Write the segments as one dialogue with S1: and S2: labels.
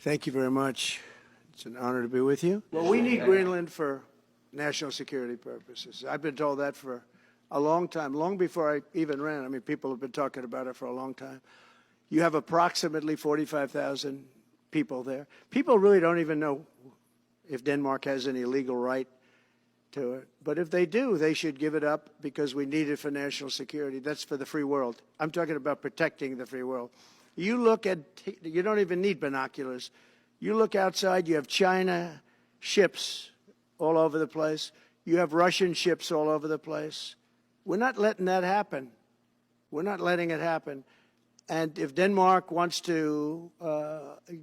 S1: Thank you very much. It's an honor to be with you. Well, we need Greenland for national security purposes. I've been told that for a long time, long before I even ran. I mean, people have been talking about it for a long time. You have approximately 45,000 people there. People really don't even know if Denmark has any legal right to it. But if they do, they should give it up because we need it for national security. That's for the free world. I'm talking about protecting the free world. You look at, you don't even need binoculars. You look outside, you have China ships all over the place. You have Russian ships all over the place. We're not letting that happen. We're not letting it happen. And if Denmark wants to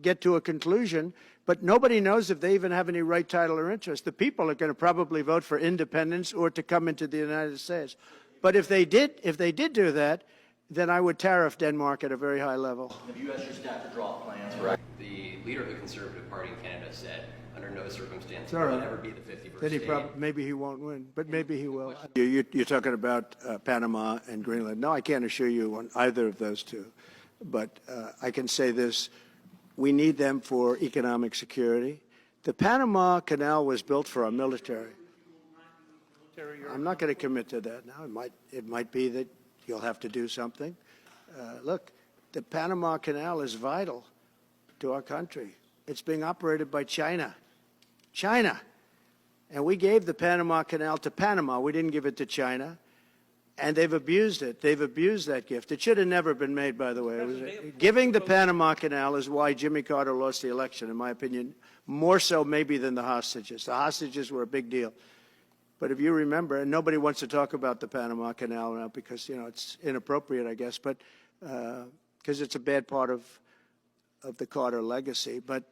S1: get to a conclusion, but nobody knows if they even have any right, title, or interest. The people are going to probably vote for independence or to come into the United States. But if they did do that, then I would tariff Denmark at a very high level.
S2: Have you asked your staff to draw up plans? Right. The leader of the Conservative Party in Canada said, under no circumstances will it ever be the 51st
S1: then
S2: state.
S1: Maybe he won't win, but maybe he will. You're talking about Panama and Greenland. No, I can't assure you on either of those two. But I can say this. We need them for economic security. The Panama Canal was built for our military. I'm not going to commit to that now. It might be that you'll have to do something. Look, the Panama Canal is vital to our country. It's being operated by China. China. And we gave the Panama Canal to Panama. We didn't give it to China. And they've abused it. They've abused that gift. It should have never been made, by the way. Giving the Panama Canal is why Jimmy Carter lost the election, in my opinion, more so maybe than the hostages. The hostages were a big deal. But if you remember, and nobody wants to talk about the Panama Canal now because, you know, it's inappropriate, I guess, but because it's a bad part of the Carter legacy. But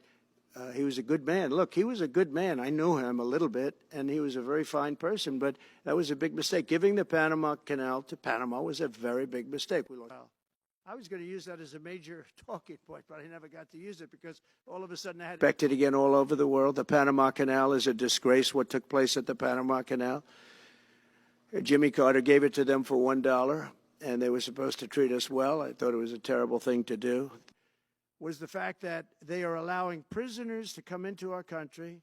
S1: he was a good man. Look, he was a good man. I knew him a little bit, and he was a very fine person. But that was a big mistake. Giving the Panama Canal to Panama was a very big mistake. I was going to use that as a major talking point, but I never got to use it because all of a sudden I had expected again all over the world. The Panama Canal is a disgrace, what took place at the Panama Canal. Jimmy Carter gave it to them for $1, and they were supposed to treat us well. I thought it was a terrible thing to do. Was the fact that they are allowing prisoners to come into our country.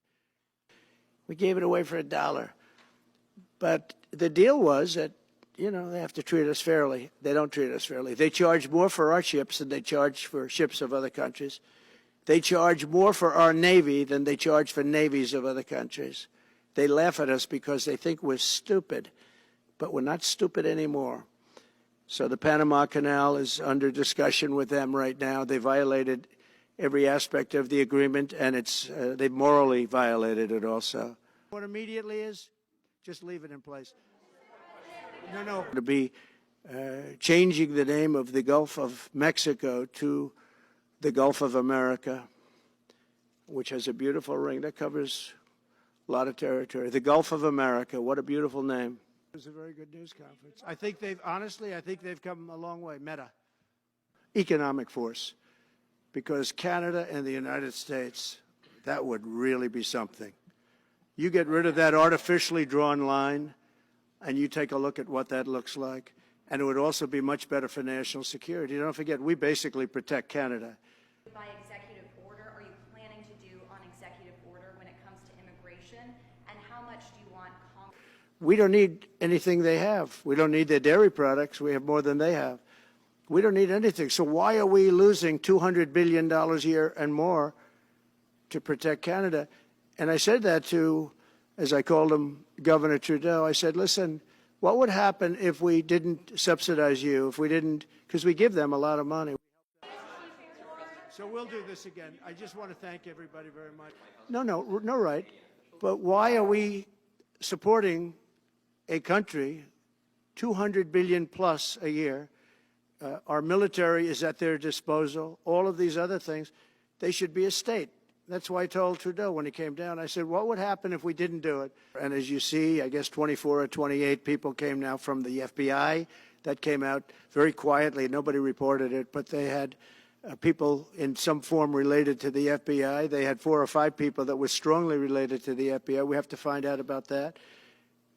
S1: We gave it away for $1. But the deal was that, you know, they have to treat us fairly. They don't treat us fairly. They charge more for our ships than they charge for ships of other countries. They charge more for our Navy than they charge for navies of other countries. They laugh at us because they think we're stupid, but we're not stupid anymore. So the Panama Canal is under discussion with them right now. They violated every aspect of the agreement, and they morally violated it also. What immediately is, just leave it in place. No. To be changing the name of the Gulf of Mexico to the Gulf of America, which has a beautiful ring that covers a lot of territory. The Gulf of America, what a beautiful name. It was a very good news conference. I think they've come a long way. Meta. Economic force. Because Canada and the United States, that would really be something. You get rid of that artificially drawn line, and you take a look at what that looks like, and it would also be much better for national security. Don't forget, we basically protect Canada.
S3: By executive order, are you planning to do on executive order when it comes to immigration, and how much do you want Congress?
S1: We don't need anything they have. We don't need their dairy products. We have more than they have. We don't need anything. So why are we losing $200 billion a year and more to protect Canada? And I said that to, as I called him, Governor Trudeau. I said, listen, what would happen if we didn't subsidize you, if we didn't, because we give them a lot of money. So we'll do this again. I just want to thank everybody very much. No, right. But why are we supporting a country, $200 billion plus a year? Our military is at their disposal. All of these other things, they should be a state. That's why I told Trudeau when he came down, I said, what would happen if we didn't do it? And as you see, I guess 24 or 28 people came now from the FBI. That came out very quietly. Nobody reported it, but they had people in some form related to the FBI. They had 4 or 5 people that were strongly related to the FBI. We have to find out about that.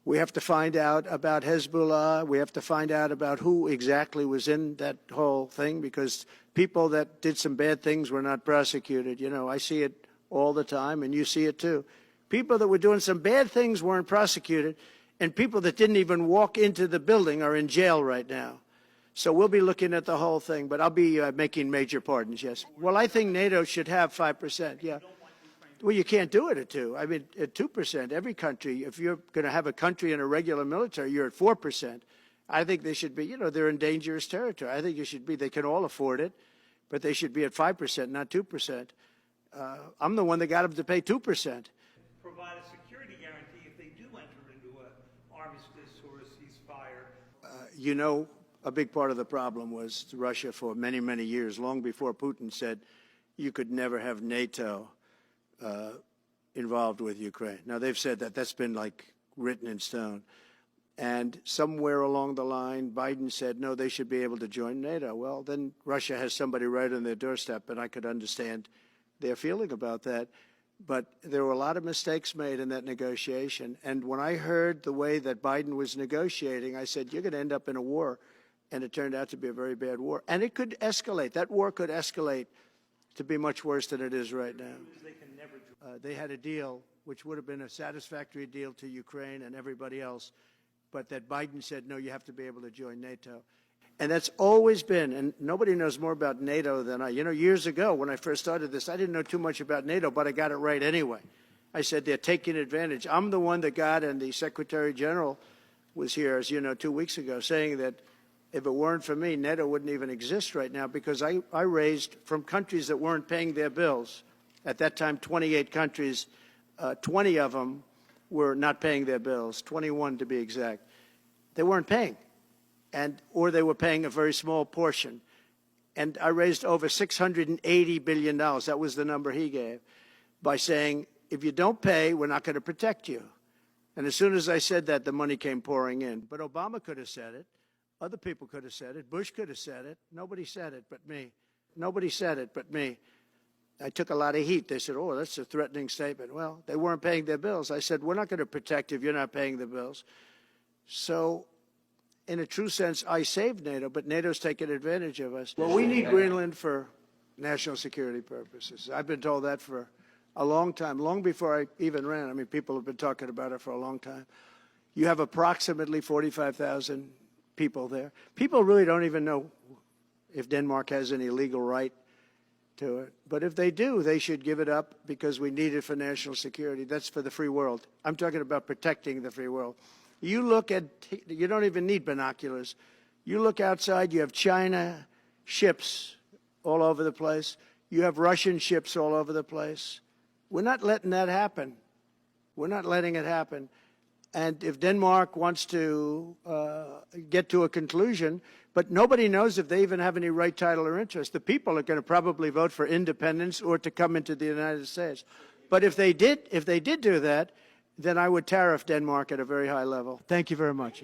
S1: We have to find out about Hezbollah. We have to find out about who exactly was in that whole thing, because people that did some bad things were not prosecuted. You know, I see it all the time, and you see it too. People that were doing some bad things weren't prosecuted, and people that didn't even walk into the building are in jail right now. So we'll be looking at the whole thing, but I'll be making major pardons, yes. Well, I think NATO should have 5%, yeah. Well, you can't do it at 2. I mean, at 2%, every country, if you're going to have a country in a regular military, you're at 4%. I think they should be, you know, they're in dangerous territory. I think it should be, they can all afford it, but they should be at 5%, not 2%. I'm the one that got them to pay 2%.
S4: Provide a security guarantee if they do enter into an armistice or a ceasefire.
S1: You know, a big part of the problem was Russia for many, many years, long before Putin said you could never have NATO involved with Ukraine. Now, they've said that. That's been, like, written in stone. And somewhere along the line, Biden said, no, they should be able to join NATO. Well, then Russia has somebody right on their doorstep, and I could understand their feeling about that. But there were a lot of mistakes made in that negotiation. And when I heard the way that Biden was negotiating, I said, you're going to end up in a war. And it turned out to be a very bad war. And it could escalate. That war could escalate to be much worse than it is right now. They had a deal which would have been a satisfactory deal to Ukraine and everybody else, but that Biden said, no, you have to be able to join NATO. And that's always been, and nobody knows more about NATO than I. You know, years ago when I first started this, I didn't know too much about NATO, but I got it right anyway. I said they're taking advantage. I'm the one that got, and the Secretary General was here, as you know, 2 weeks ago, saying that if it weren't for me, NATO wouldn't even exist right now, because I raised from countries that weren't paying their bills. At that time, 28 countries, 20 of them were not paying their bills, 21 to be exact. They weren't paying, or they were paying a very small portion. And I raised over $680 billion. That was the number he gave, by saying, if you don't pay, we're not going to protect you. And as soon as I said that, the money came pouring in. But Obama could have said it. Other people could have said it. Bush could have said it. Nobody said it but me. Nobody said it but me. I took a lot of heat. They said, oh, that's a threatening statement. Well, they weren't paying their bills. I said, we're not going to protect you if you're not paying the bills. So, in a true sense, I saved NATO, but NATO's taken advantage of us. Well, we need Greenland for national security purposes. I've been told that for a long time, long before I even ran. I mean, people have been talking about it for a long time. You have approximately 45,000 people there. People really don't even know if Denmark has any legal right to it. But if they do, they should give it up, because we need it for national security. That's for the free world. I'm talking about protecting the free world. You look at, you don't even need binoculars. You look outside, you have China ships all over the place. You have Russian ships all over the place. We're not letting that happen. We're not letting it happen. And if Denmark wants to get to a conclusion, but nobody knows if they even have any right, title, or interest. The people are going to probably vote for independence or to come into the United States. But if they did do that, then I would tariff Denmark at a very high level. Thank you very much.